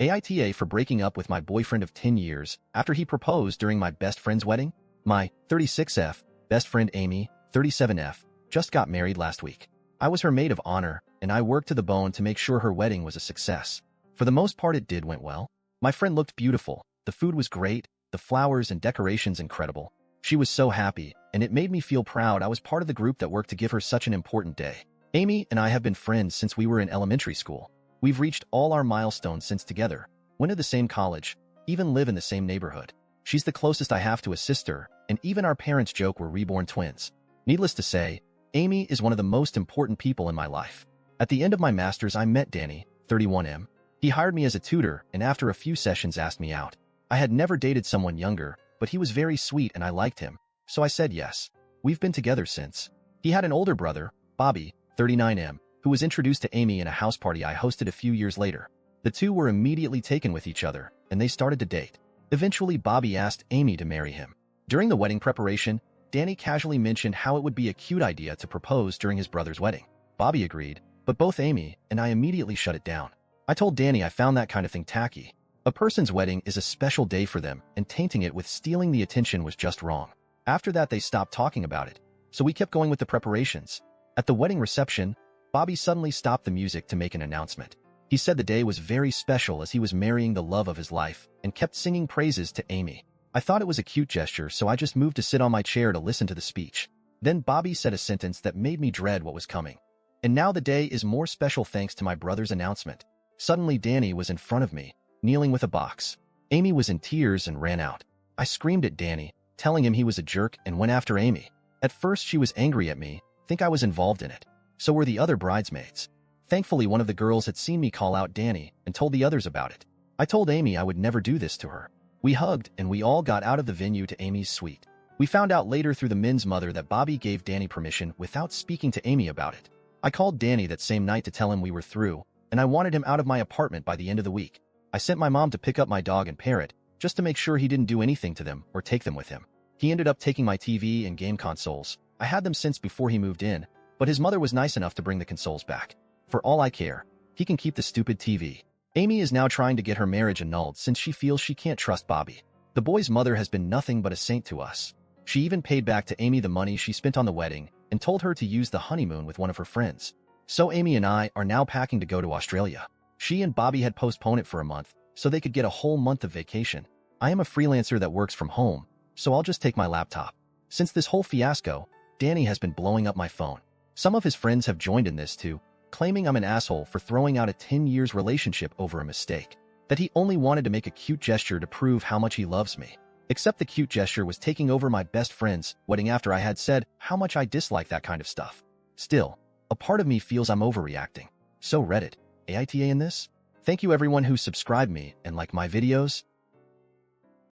AITA for breaking up with my boyfriend of 10 years after he proposed during my best friend's wedding. My 36F best friend Amy, 37F, just got married last week. I was her maid of honor, and I worked to the bone to make sure her wedding was a success. For the most part, it went well. My friend looked beautiful, the food was great, the flowers and decorations incredible. She was so happy, and it made me feel proud I was part of the group that worked to give her such an important day. Amy and I have been friends since we were in elementary school. We've reached all our milestones since together, went to the same college, even live in the same neighborhood. She's the closest I have to a sister, and even our parents joke we're reborn twins. Needless to say, Amy is one of the most important people in my life. At the end of my master's, I met Danny, 31M. He hired me as a tutor, and after a few sessions asked me out. I had never dated someone younger, but he was very sweet and I liked him, so I said yes. We've been together since. He had an older brother, Bobby, 39M, who was introduced to Amy in a house party I hosted a few years later. The two were immediately taken with each other, and they started to date. Eventually, Bobby asked Amy to marry him. During the wedding preparation, Danny casually mentioned how it would be a cute idea to propose during his brother's wedding. Bobby agreed, but both Amy and I immediately shut it down. I told Danny I found that kind of thing tacky. A person's wedding is a special day for them, and tainting it with stealing the attention was just wrong. After that, they stopped talking about it, so we kept going with the preparations. At the wedding reception, Bobby suddenly stopped the music to make an announcement. He said the day was very special as he was marrying the love of his life, and kept singing praises to Amy. I thought it was a cute gesture, so I just moved to sit on my chair to listen to the speech. Then Bobby said a sentence that made me dread what was coming. And now the day is more special thanks to my brother's announcement. Suddenly, Danny was in front of me, kneeling with a box. Amy was in tears and ran out. I screamed at Danny, telling him he was a jerk, and went after Amy. At first, she was angry at me, think I was involved in it. So were the other bridesmaids. Thankfully, one of the girls had seen me call out Danny and told the others about it. I told Amy I would never do this to her. We hugged, and we all got out of the venue to Amy's suite. We found out later through the men's mother that Bobby gave Danny permission without speaking to Amy about it. I called Danny that same night to tell him we were through, and I wanted him out of my apartment by the end of the week. I sent my mom to pick up my dog and parrot, just to make sure he didn't do anything to them or take them with him. He ended up taking my TV and game consoles. I had them since before he moved in, but his mother was nice enough to bring the consoles back. For all I care, he can keep the stupid TV. Amy is now trying to get her marriage annulled since she feels she can't trust Bobby. The boy's mother has been nothing but a saint to us. She even paid back to Amy the money she spent on the wedding and told her to use the honeymoon with one of her friends. So Amy and I are now packing to go to Australia. She and Bobby had postponed it for a month so they could get a whole month of vacation. I am a freelancer that works from home, so I'll just take my laptop. Since this whole fiasco, Danny has been blowing up my phone. Some of his friends have joined in this too, claiming I'm an asshole for throwing out a 10 years relationship over a mistake. That he only wanted to make a cute gesture to prove how much he loves me. Except the cute gesture was taking over my best friend's wedding after I had said how much I dislike that kind of stuff. Still, a part of me feels I'm overreacting. So Reddit, AITA in this? Thank you everyone who subscribed me and liked my videos.